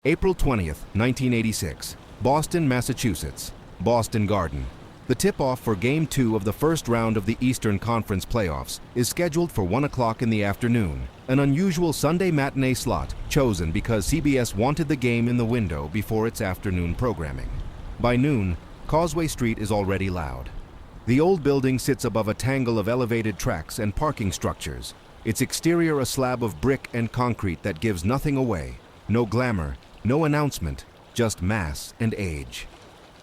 April 20th, 1986, Boston, Massachusetts, Boston Garden. The tip-off for Game 2 of the first round of the Eastern Conference playoffs is scheduled for 1 o'clock in the afternoon, an unusual Sunday matinee slot chosen because CBS wanted the game in the window before its afternoon programming. By noon, Causeway Street is already loud. The old building sits above a tangle of elevated tracks and parking structures, its exterior a slab of brick and concrete that gives nothing away, no glamour, no announcement, just mass and age.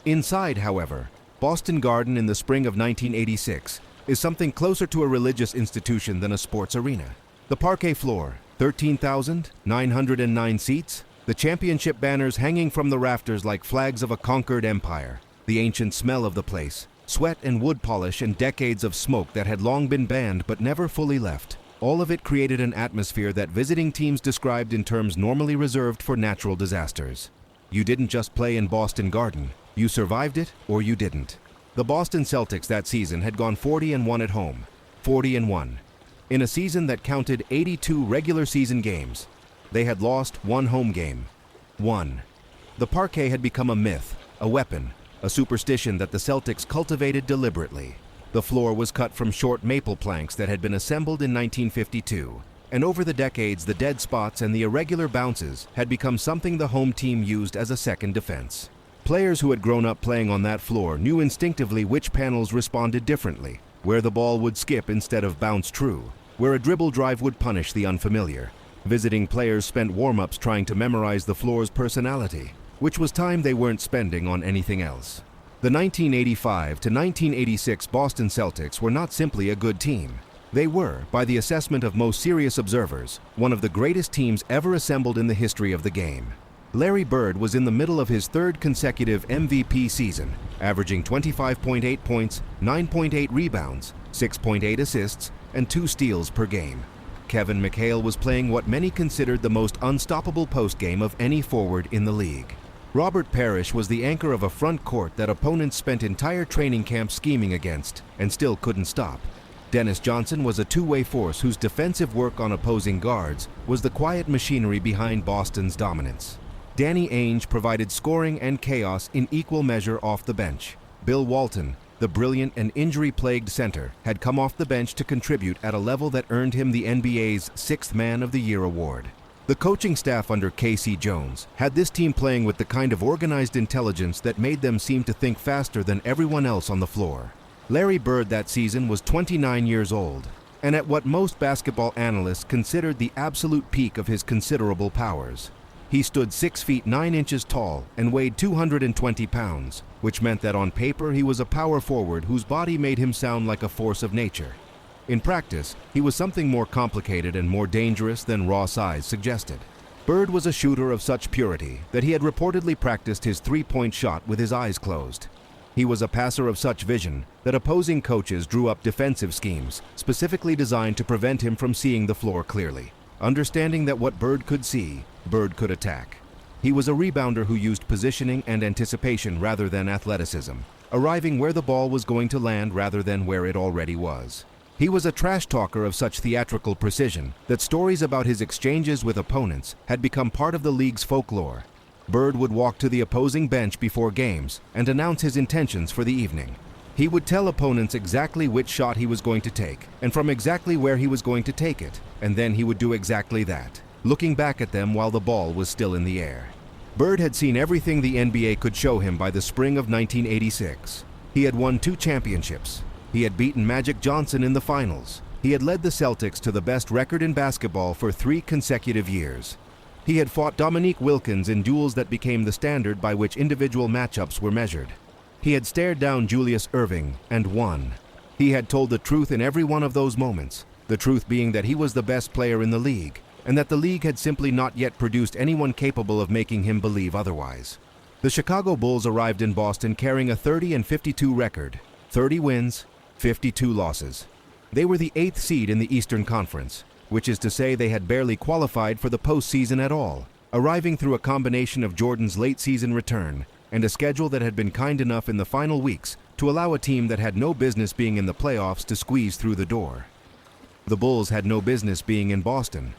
Inside, however, Boston Garden in the spring of 1986 is something closer to a religious institution than a sports arena. The parquet floor, 13,909 seats, the championship banners hanging from the rafters like flags of a conquered empire, the ancient smell of the place, sweat and wood polish and decades of smoke that had long been banned but never fully left. All of it created an atmosphere that visiting teams described in terms normally reserved for natural disasters. You didn't just play in Boston Garden. You survived it or you didn't. The Boston Celtics that season had gone 40-1 at home, 40-1. In a season that counted 82 regular season games, they had lost one home game, one. The parquet had become a myth, a weapon, a superstition that the Celtics cultivated deliberately. The floor was cut from short maple planks that had been assembled in 1952, and over the decades the dead spots and the irregular bounces had become something the home team used as a second defense. Players who had grown up playing on that floor knew instinctively which panels responded differently, where the ball would skip instead of bounce true, where a dribble drive would punish the unfamiliar. Visiting players spent warm-ups trying to memorize the floor's personality, which was time they weren't spending on anything else. The 1985 to 1986 Boston Celtics were not simply a good team. They were, by the assessment of most serious observers, one of the greatest teams ever assembled in the history of the game. Larry Bird was in the middle of his third consecutive MVP season, averaging 25.8 points, 9.8 rebounds, 6.8 assists, and 2 steals per game. Kevin McHale was playing what many considered the most unstoppable postgame of any forward in the league. Robert Parrish was the anchor of a front court that opponents spent entire training camp scheming against and still couldn't stop. Dennis Johnson was a two-way force whose defensive work on opposing guards was the quiet machinery behind Boston's dominance. Danny Ainge provided scoring and chaos in equal measure off the bench. Bill Walton, the brilliant and injury-plagued center, had come off the bench to contribute at a level that earned him the NBA's 6th Man of the Year award. The coaching staff under K.C. Jones had this team playing with the kind of organized intelligence that made them seem to think faster than everyone else on the floor. Larry Bird that season was 29 years old, and at what most basketball analysts considered the absolute peak of his considerable powers. He stood 6 feet 9 inches tall and weighed 220 pounds, which meant that on paper he was a power forward whose body made him sound like a force of nature. In practice, he was something more complicated and more dangerous than raw size suggested. Bird was a shooter of such purity that he had reportedly practiced his three-point shot with his eyes closed. He was a passer of such vision that opposing coaches drew up defensive schemes specifically designed to prevent him from seeing the floor clearly. Understanding that what Bird could see, Bird could attack. He was a rebounder who used positioning and anticipation rather than athleticism, arriving where the ball was going to land rather than where it already was. He was a trash talker of such theatrical precision that stories about his exchanges with opponents had become part of the league's folklore. Bird would walk to the opposing bench before games and announce his intentions for the evening. He would tell opponents exactly which shot he was going to take and from exactly where he was going to take it, and then he would do exactly that, looking back at them while the ball was still in the air. Bird had seen everything the NBA could show him by the spring of 1986. He had won 2 championships. He had beaten Magic Johnson in the finals. He had led the Celtics to the best record in basketball for 3 consecutive years. He had fought Dominique Wilkins in duels that became the standard by which individual matchups were measured. He had stared down Julius Erving and won. He had told the truth in every one of those moments, the truth being that he was the best player in the league, and that the league had simply not yet produced anyone capable of making him believe otherwise. The Chicago Bulls arrived in Boston carrying a 30-52 record, 30 wins, 52 losses. They were the 8th seed in the Eastern Conference, which is to say they had barely qualified for the postseason at all, arriving through a combination of Jordan's late-season return and a schedule that had been kind enough in the final weeks to allow a team that had no business being in the playoffs to squeeze through the door. The Bulls had no business being in Boston.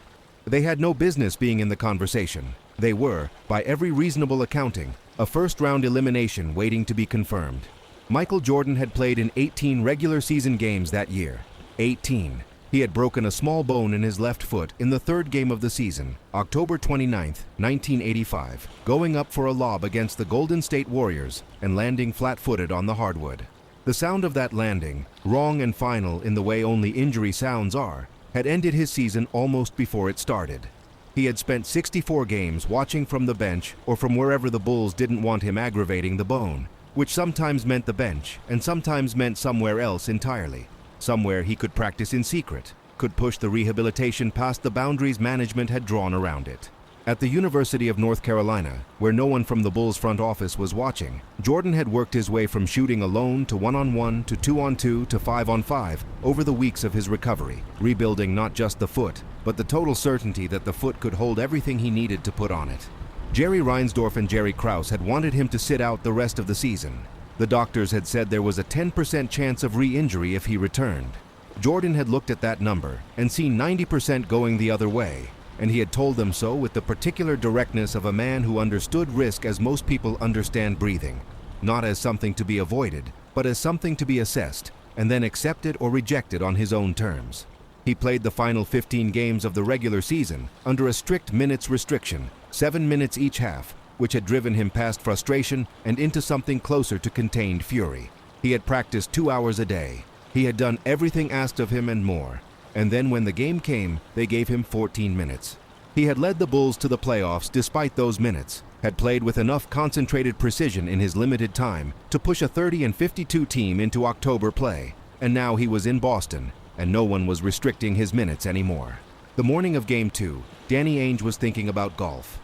They had no business being in the conversation. They were, by every reasonable accounting, a first-round elimination waiting to be confirmed. Michael Jordan had played in 18 regular season games that year. 18. He had broken a small bone in his left foot in the third game of the season, October 29, 1985, going up for a lob against the Golden State Warriors and landing flat-footed on the hardwood. The sound of that landing, wrong and final in the way only injury sounds are, had ended his season almost before it started. He had spent 64 games watching from the bench or from wherever the Bulls didn't want him aggravating the bone, which sometimes meant the bench and sometimes meant somewhere else entirely. Somewhere he could practice in secret, could push the rehabilitation past the boundaries management had drawn around it. At the University of North Carolina, where no one from the Bulls front office was watching, Jordan had worked his way from shooting alone to one-on-one to two-on-two to five-on-five over the weeks of his recovery, rebuilding not just the foot, but the total certainty that the foot could hold everything he needed to put on it. Jerry Reinsdorf and Jerry Krause had wanted him to sit out the rest of the season. The doctors had said there was a 10% chance of re-injury if he returned. Jordan had looked at that number and seen 90% going the other way, and he had told them so with the particular directness of a man who understood risk as most people understand breathing, not as something to be avoided, but as something to be assessed and then accepted or rejected on his own terms. He played the final 15 games of the regular season under a strict minutes restriction, 7 minutes each half, which had driven him past frustration and into something closer to contained fury. He had practiced 2 hours a day. He had done everything asked of him and more. And then when the game came, they gave him 14 minutes. He had led the Bulls to the playoffs despite those minutes, had played with enough concentrated precision in his limited time to push a 30-52 team into October play, and now he was in Boston, and no one was restricting his minutes anymore. The morning of Game 2, Danny Ainge was thinking about golf.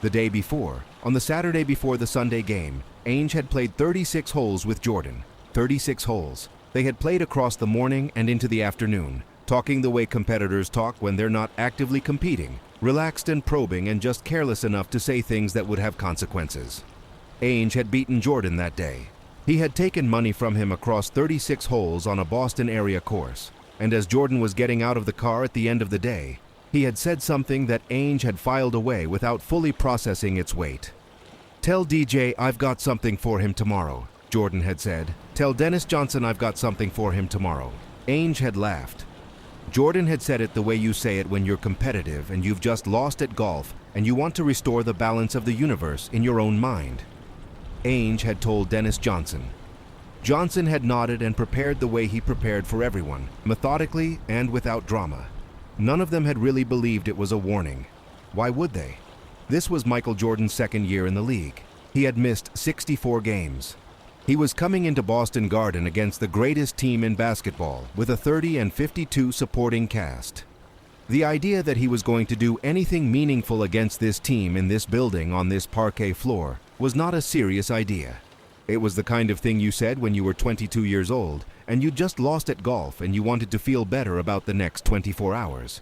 The day before, on the Saturday before the Sunday game, Ainge had played 36 holes with Jordan. 36 holes. They had played across the morning and into the afternoon, talking the way competitors talk when they're not actively competing, relaxed and probing and just careless enough to say things that would have consequences. Ainge had beaten Jordan that day. He had taken money from him across 36 holes on a Boston area course, and as Jordan was getting out of the car at the end of the day, he had said something that Ainge had filed away without fully processing its weight. "Tell DJ I've got something for him tomorrow," Jordan had said. "Tell Dennis Johnson I've got something for him tomorrow." Ainge had laughed. Jordan had said it the way you say it when you're competitive and you've just lost at golf and you want to restore the balance of the universe in your own mind. Ainge had told Dennis Johnson. Johnson had nodded and prepared the way he prepared for everyone, methodically and without drama. None of them had really believed it was a warning. Why would they? This was Michael Jordan's second year in the league. He had missed 64 games. He was coming into Boston Garden against the greatest team in basketball with a 30-52 supporting cast. The idea that he was going to do anything meaningful against this team in this building on this parquet floor was not a serious idea. It was the kind of thing you said when you were 22 years old and you just lost at golf and you wanted to feel better about the next 24 hours.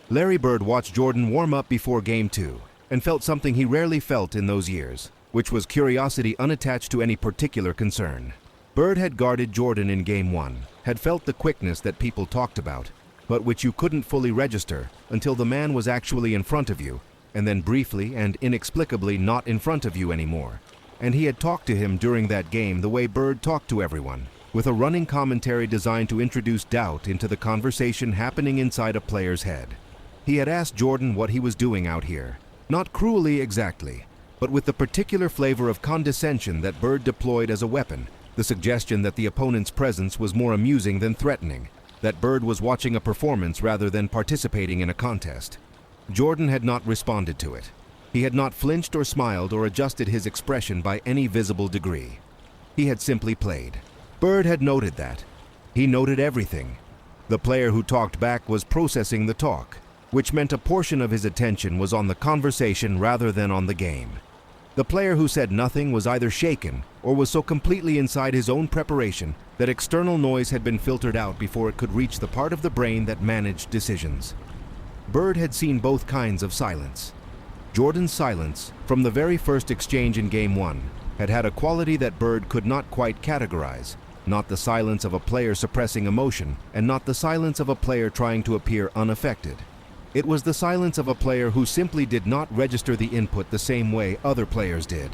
Larry Bird watched Jordan warm up before Game 2 and felt something he rarely felt in those years, which was curiosity unattached to any particular concern. Bird had guarded Jordan in Game 1, had felt the quickness that people talked about, but which you couldn't fully register until the man was actually in front of you, and then briefly and inexplicably not in front of you anymore. And he had talked to him during that game the way Bird talked to everyone, with a running commentary designed to introduce doubt into the conversation happening inside a player's head. He had asked Jordan what he was doing out here, not cruelly exactly, but with the particular flavor of condescension that Bird deployed as a weapon, the suggestion that the opponent's presence was more amusing than threatening, that Bird was watching a performance rather than participating in a contest. Jordan had not responded to it. He had not flinched or smiled or adjusted his expression by any visible degree. He had simply played. Bird had noted that. He noted everything. The player who talked back was processing the talk, which meant a portion of his attention was on the conversation rather than on the game. The player who said nothing was either shaken or was so completely inside his own preparation that external noise had been filtered out before it could reach the part of the brain that managed decisions. Bird had seen both kinds of silence. Jordan's silence, from the very first exchange in Game 1, had had a quality that Bird could not quite categorize, not the silence of a player suppressing emotion and not the silence of a player trying to appear unaffected. It was the silence of a player who simply did not register the input the same way other players did.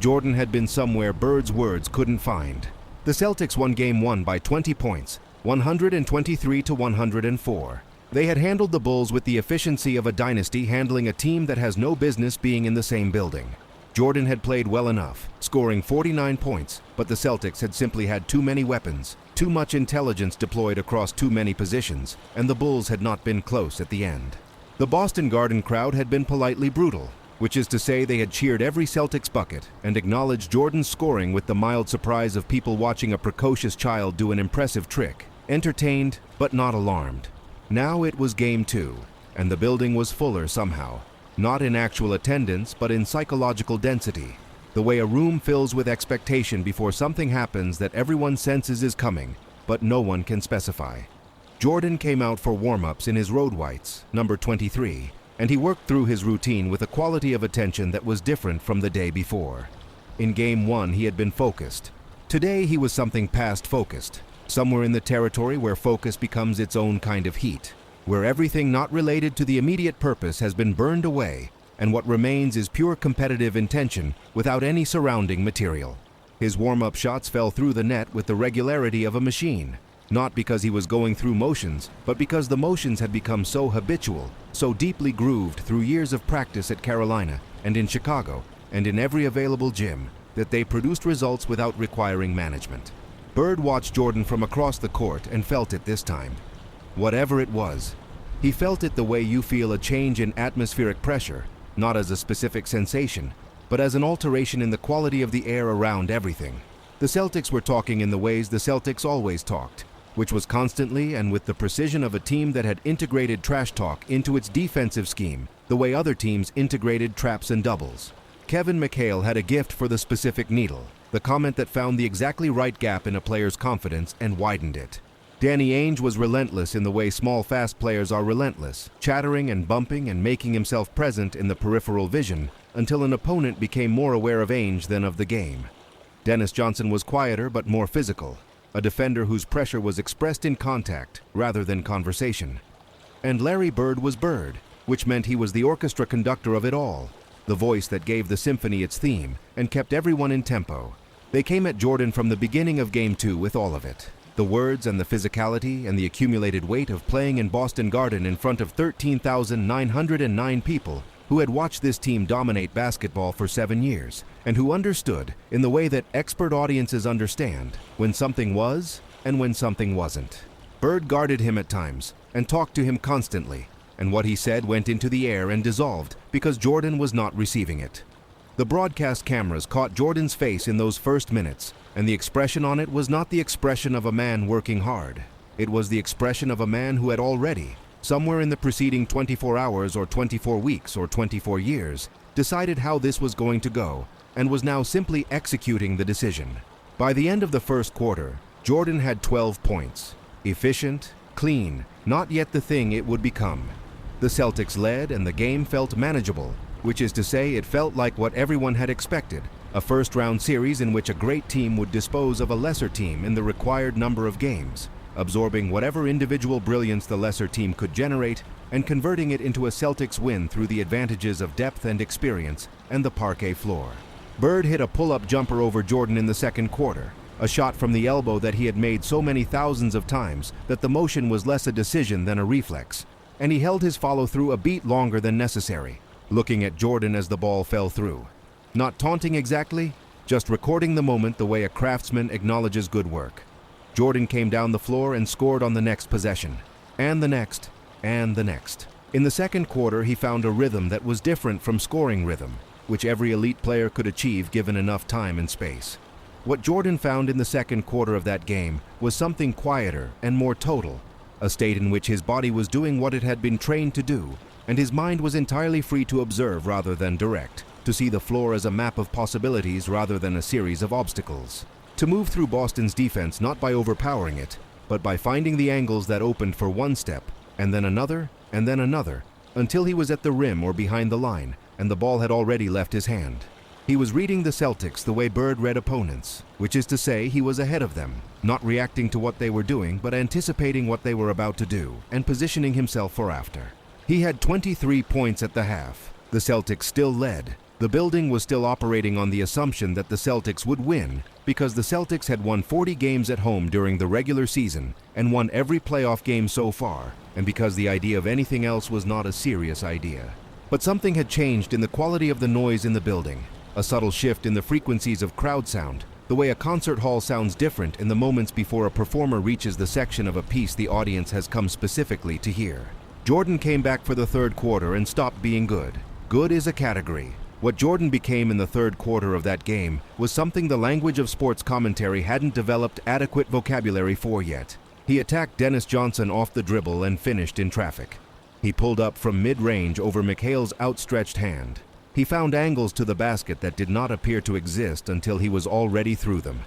Jordan had been somewhere Bird's words couldn't find. The Celtics won Game 1 by 20 points, 123 to 104. They had handled the Bulls with the efficiency of a dynasty handling a team that has no business being in the same building. Jordan had played well enough, scoring 49 points, but the Celtics had simply had too many weapons, too much intelligence deployed across too many positions, and the Bulls had not been close at the end. The Boston Garden crowd had been politely brutal, which is to say they had cheered every Celtics bucket and acknowledged Jordan's scoring with the mild surprise of people watching a precocious child do an impressive trick, entertained but not alarmed. Now it was Game 2, and the building was fuller somehow, not in actual attendance but in psychological density, the way a room fills with expectation before something happens that everyone senses is coming, but no one can specify. Jordan came out for warm-ups in his road whites, number 23, and he worked through his routine with a quality of attention that was different from the day before. In Game 1 he had been focused. Today he was something past focused, somewhere in the territory where focus becomes its own kind of heat, where everything not related to the immediate purpose has been burned away, and what remains is pure competitive intention without any surrounding material. His warm-up shots fell through the net with the regularity of a machine, not because he was going through motions, but because the motions had become so habitual, so deeply grooved through years of practice at Carolina and in Chicago and in every available gym, that they produced results without requiring management. Bird watched Jordan from across the court and felt it this time. Whatever it was, he felt it the way you feel a change in atmospheric pressure, not as a specific sensation, but as an alteration in the quality of the air around everything. The Celtics were talking in the ways the Celtics always talked, which was constantly and with the precision of a team that had integrated trash talk into its defensive scheme, the way other teams integrated traps and doubles. Kevin McHale had a gift for the specific needle, the comment that found the exactly right gap in a player's confidence and widened it. Danny Ainge was relentless in the way small fast players are relentless, chattering and bumping and making himself present in the peripheral vision until an opponent became more aware of Ainge than of the game. Dennis Johnson was quieter but more physical, a defender whose pressure was expressed in contact rather than conversation. And Larry Bird was Bird, which meant he was the orchestra conductor of it all, the voice that gave the symphony its theme and kept everyone in tempo. They came at Jordan from the beginning of Game 2 with all of it. The words and the physicality and the accumulated weight of playing in Boston Garden in front of 13,909 people who had watched this team dominate basketball for 7 years and who understood, in the way that expert audiences understand, when something was and when something wasn't. Bird guarded him at times and talked to him constantly, and what he said went into the air and dissolved because Jordan was not receiving it. The broadcast cameras caught Jordan's face in those first minutes, and the expression on it was not the expression of a man working hard. It was the expression of a man who had already, somewhere in the preceding 24 hours or 24 weeks or 24 years, decided how this was going to go, and was now simply executing the decision. By the end of the first quarter, Jordan had 12 points. Efficient, clean, not yet the thing it would become. The Celtics led and the game felt manageable, which is to say it felt like what everyone had expected, a first-round series in which a great team would dispose of a lesser team in the required number of games, absorbing whatever individual brilliance the lesser team could generate and converting it into a Celtics win through the advantages of depth and experience and the parquet floor. Bird hit a pull-up jumper over Jordan in the second quarter, a shot from the elbow that he had made so many thousands of times that the motion was less a decision than a reflex, and he held his follow-through a beat longer than necessary, looking at Jordan as the ball fell through. Not taunting exactly, just recording the moment the way a craftsman acknowledges good work. Jordan came down the floor and scored on the next possession, and the next, and the next. In the second quarter, he found a rhythm that was different from scoring rhythm, which every elite player could achieve given enough time and space. What Jordan found in the second quarter of that game was something quieter and more total, a state in which his body was doing what it had been trained to do, and his mind was entirely free to observe rather than direct, to see the floor as a map of possibilities rather than a series of obstacles. To move through Boston's defense not by overpowering it, but by finding the angles that opened for one step, and then another, until he was at the rim or behind the line, and the ball had already left his hand. He was reading the Celtics the way Bird read opponents, which is to say he was ahead of them, not reacting to what they were doing but anticipating what they were about to do and positioning himself for after. He had 23 points at the half. The Celtics still led. The building was still operating on the assumption that the Celtics would win because the Celtics had won 40 games at home during the regular season and won every playoff game so far, and because the idea of anything else was not a serious idea. But something had changed in the quality of the noise in the building, a subtle shift in the frequencies of crowd sound, the way a concert hall sounds different in the moments before a performer reaches the section of a piece the audience has come specifically to hear. Jordan came back for the third quarter and stopped being good. Good is a category. What Jordan became in the third quarter of that game was something the language of sports commentary hadn't developed adequate vocabulary for yet. He attacked Dennis Johnson off the dribble and finished in traffic. He pulled up from mid-range over McHale's outstretched hand. He found angles to the basket that did not appear to exist until he was already through them.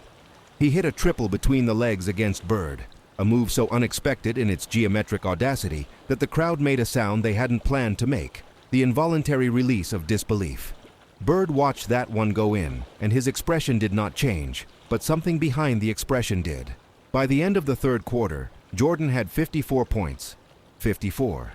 He hit a triple between the legs against Bird, a move so unexpected in its geometric audacity that the crowd made a sound they hadn't planned to make, the involuntary release of disbelief. Bird watched that one go in, and his expression did not change, but something behind the expression did. By the end of the third quarter, Jordan had 54 points. 54.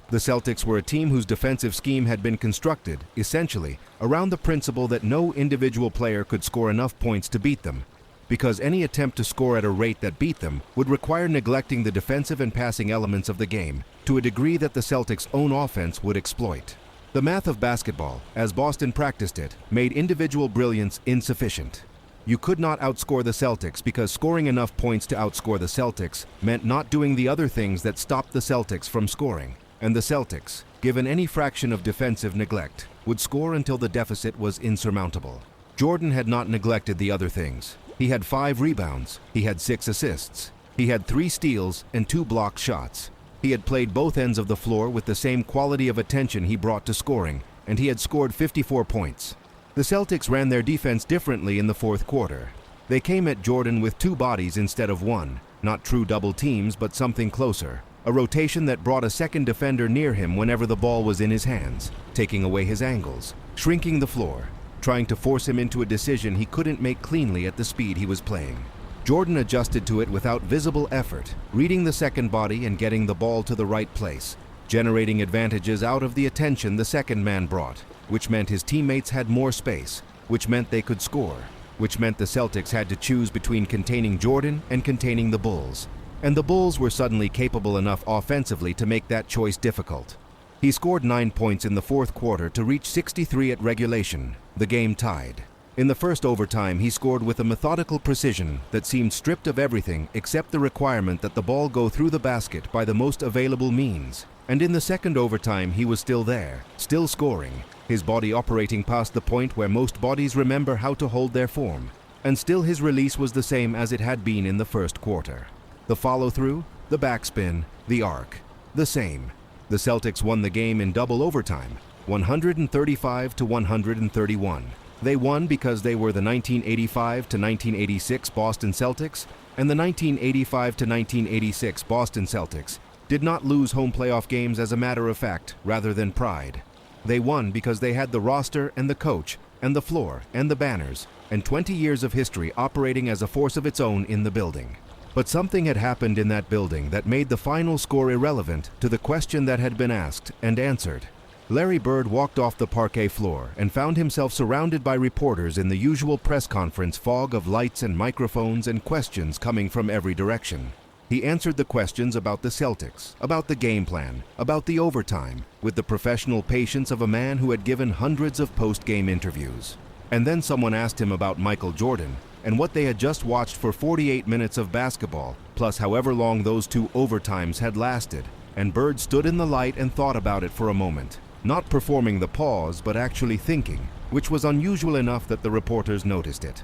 The Celtics were a team whose defensive scheme had been constructed, essentially, around the principle that no individual player could score enough points to beat them, because any attempt to score at a rate that beat them would require neglecting the defensive and passing elements of the game to a degree that the Celtics' own offense would exploit. The math of basketball, as Boston practiced it, made individual brilliance insufficient. You could not outscore the Celtics because scoring enough points to outscore the Celtics meant not doing the other things that stopped the Celtics from scoring. And the Celtics, given any fraction of defensive neglect, would score until the deficit was insurmountable. Jordan had not neglected the other things. He had 5 rebounds, he had 6 assists, he had 3 steals and 2 blocked shots. He had played both ends of the floor with the same quality of attention he brought to scoring, and he had scored 54 points. The Celtics ran their defense differently in the fourth quarter. They came at Jordan with 2 bodies instead of 1, not true double teams but something closer. A rotation that brought a second defender near him whenever the ball was in his hands, taking away his angles, shrinking the floor, trying to force him into a decision he couldn't make cleanly at the speed he was playing. Jordan adjusted to it without visible effort, reading the second body and getting the ball to the right place, generating advantages out of the attention the second man brought, which meant his teammates had more space, which meant they could score, which meant the Celtics had to choose between containing Jordan and containing the Bulls. And the Bulls were suddenly capable enough offensively to make that choice difficult. He scored 9 points in the fourth quarter to reach 63 at regulation, the game tied. In the first overtime, he scored with a methodical precision that seemed stripped of everything except the requirement that the ball go through the basket by the most available means. And in the second overtime, he was still there, still scoring, his body operating past the point where most bodies remember how to hold their form. And still his release was the same as it had been in the first quarter. The follow-through, the backspin, the arc, the same. The Celtics won the game in double overtime, 135 to 131. They won because they were the 1985 to 1986 Boston Celtics, and the 1985 to 1986 Boston Celtics did not lose home playoff games as a matter of fact rather than pride. They won because they had the roster and the coach and the floor and the banners and 20 years of history operating as a force of its own in the building. But something had happened in that building that made the final score irrelevant to the question that had been asked and answered. Larry Bird walked off the parquet floor and found himself surrounded by reporters in the usual press conference fog of lights and microphones and questions coming from every direction. He answered the questions about the Celtics, about the game plan, about the overtime, with the professional patience of a man who had given hundreds of post-game interviews. And then someone asked him about Michael Jordan and what they had just watched for 48 minutes of basketball, plus however long those 2 overtimes had lasted. And Bird stood in the light and thought about it for a moment, not performing the pause, but actually thinking, which was unusual enough that the reporters noticed it.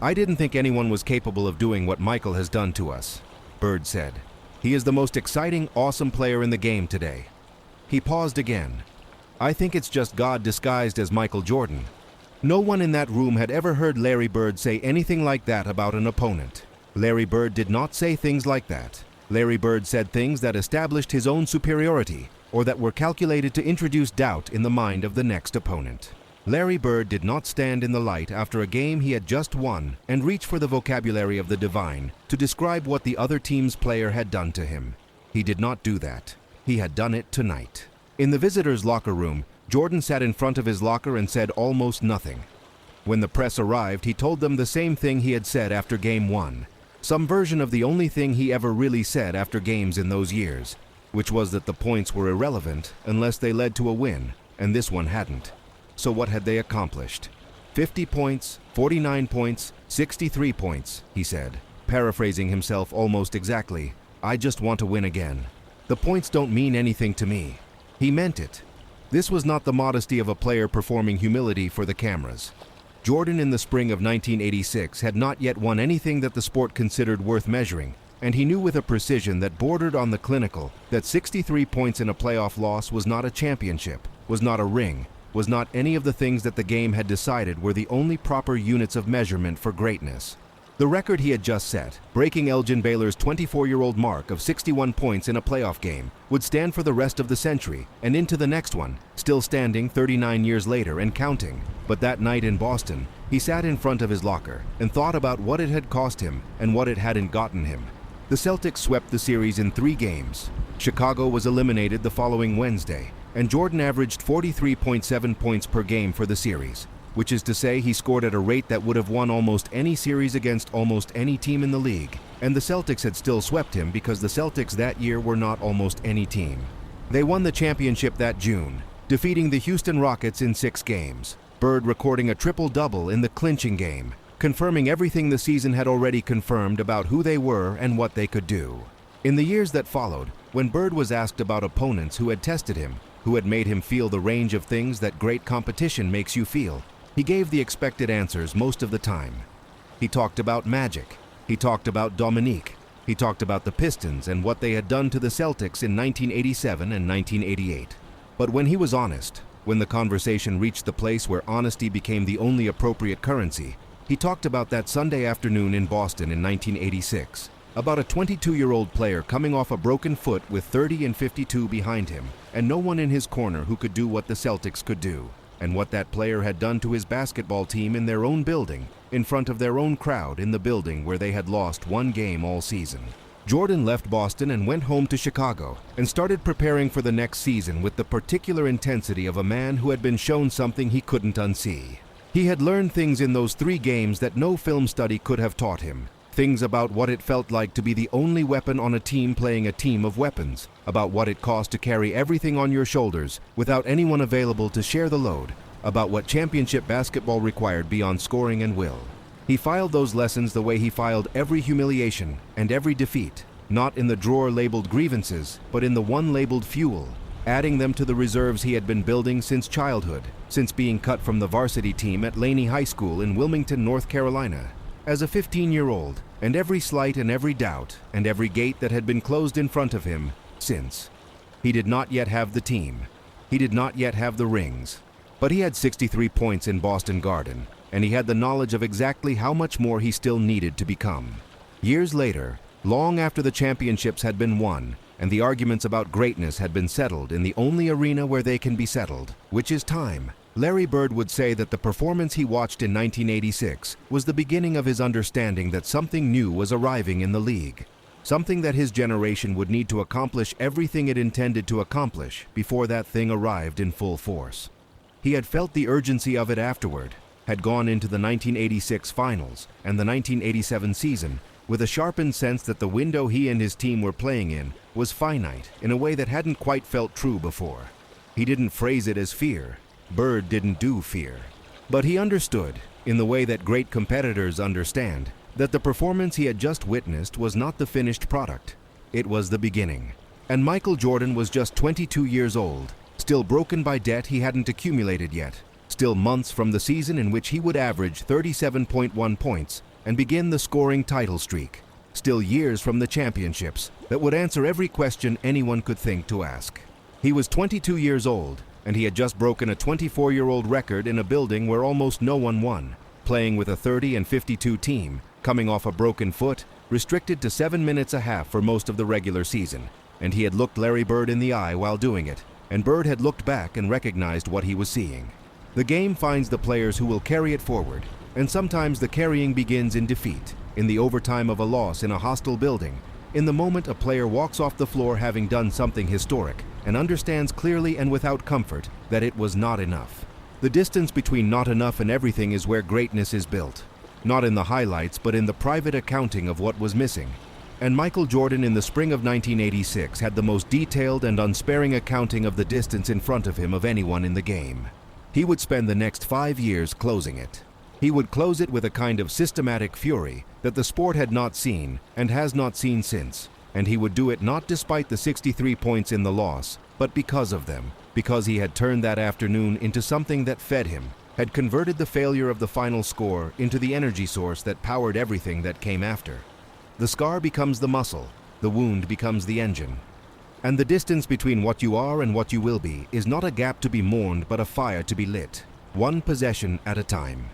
"I didn't think anyone was capable of doing what Michael has done to us," Bird said. "He is the most exciting, awesome player in the game today." He paused again. "I think it's just God disguised as Michael Jordan." No one in that room had ever heard Larry Bird say anything like that about an opponent. Larry Bird did not say things like that. Larry Bird said things that established his own superiority, or that were calculated to introduce doubt in the mind of the next opponent. Larry Bird did not stand in the light after a game he had just won and reach for the vocabulary of the divine to describe what the other team's player had done to him. He did not do that. He had done it tonight. In the visitors' locker room, Jordan sat in front of his locker and said almost nothing. When the press arrived, he told them the same thing he had said after Game 1, some version of the only thing he ever really said after games in those years, which was that the points were irrelevant unless they led to a win, and this one hadn't. So what had they accomplished? 50 points, 49 points, 63 points, he said, paraphrasing himself almost exactly. I just want to win again. The points don't mean anything to me. He meant it. This was not the modesty of a player performing humility for the cameras. Jordan in the spring of 1986 had not yet won anything that the sport considered worth measuring, and he knew with a precision that bordered on the clinical that 63 points in a playoff loss was not a championship, was not a ring, was not any of the things that the game had decided were the only proper units of measurement for greatness. The record he had just set, breaking Elgin Baylor's 24-year-old mark of 61 points in a playoff game, would stand for the rest of the century and into the next one, still standing 39 years later and counting. But that night in Boston, he sat in front of his locker and thought about what it had cost him and what it hadn't gotten him. The Celtics swept the series in 3 games. Chicago was eliminated the following Wednesday, and Jordan averaged 43.7 points per game for the series, which is to say he scored at a rate that would have won almost any series against almost any team in the league, and the Celtics had still swept him because the Celtics that year were not almost any team. They won the championship that June, defeating the Houston Rockets in 6 games, Bird recording a triple-double in the clinching game, confirming everything the season had already confirmed about who they were and what they could do. In the years that followed, when Bird was asked about opponents who had tested him, who had made him feel the range of things that great competition makes you feel, he gave the expected answers most of the time. He talked about Magic. He talked about Dominique. He talked about the Pistons and what they had done to the Celtics in 1987 and 1988. But when he was honest, when the conversation reached the place where honesty became the only appropriate currency, he talked about that Sunday afternoon in Boston in 1986, about a 22-year-old player coming off a broken foot with 30 and 52 behind him, and no one in his corner who could do what the Celtics could do, and what that player had done to his basketball team in their own building, in front of their own crowd in the building where they had lost 1 game all season. Jordan left Boston and went home to Chicago and started preparing for the next season with the particular intensity of a man who had been shown something he couldn't unsee. He had learned things in those 3 games that no film study could have taught him. Things about what it felt like to be the only weapon on a team playing a team of weapons, about what it cost to carry everything on your shoulders without anyone available to share the load, about what championship basketball required beyond scoring and will. He filed those lessons the way he filed every humiliation and every defeat, not in the drawer labeled grievances, but in the one labeled fuel, adding them to the reserves he had been building since childhood, since being cut from the varsity team at Laney High School in Wilmington, North Carolina. As a 15-year-old, and every slight and every doubt, and every gate that had been closed in front of him since. He did not yet have the team. He did not yet have the rings. But he had 63 points in Boston Garden, and he had the knowledge of exactly how much more he still needed to become. Years later, long after the championships had been won, and the arguments about greatness had been settled in the only arena where they can be settled, which is time, Larry Bird would say that the performance he watched in 1986 was the beginning of his understanding that something new was arriving in the league, something that his generation would need to accomplish everything it intended to accomplish before that thing arrived in full force. He had felt the urgency of it afterward, had gone into the 1986 finals and the 1987 season with a sharpened sense that the window he and his team were playing in was finite in a way that hadn't quite felt true before. He didn't phrase it as fear. Bird didn't do fear. But he understood, in the way that great competitors understand, that the performance he had just witnessed was not the finished product. It was the beginning. And Michael Jordan was just 22 years old, still broken by debt he hadn't accumulated yet, still months from the season in which he would average 37.1 points and begin the scoring title streak, still years from the championships that would answer every question anyone could think to ask. He was 22 years old, and he had just broken a 24-year-old record in a building where almost no one won, playing with a 30 and 52 team, coming off a broken foot, restricted to 7 minutes a half for most of the regular season, and he had looked Larry Bird in the eye while doing it, and Bird had looked back and recognized what he was seeing. The game finds the players who will carry it forward, and sometimes the carrying begins in defeat, in the overtime of a loss in a hostile building, in the moment a player walks off the floor having done something historic, and understands clearly and without comfort that it was not enough. The distance between not enough and everything is where greatness is built. Not in the highlights, but in the private accounting of what was missing. And Michael Jordan in the spring of 1986 had the most detailed and unsparing accounting of the distance in front of him of anyone in the game. He would spend the next 5 years closing it. He would close it with a kind of systematic fury that the sport had not seen and has not seen since. And he would do it not despite the 63 points in the loss, but because of them, because he had turned that afternoon into something that fed him, had converted the failure of the final score into the energy source that powered everything that came after. The scar becomes the muscle, the wound becomes the engine. And the distance between what you are and what you will be is not a gap to be mourned but a fire to be lit, one possession at a time.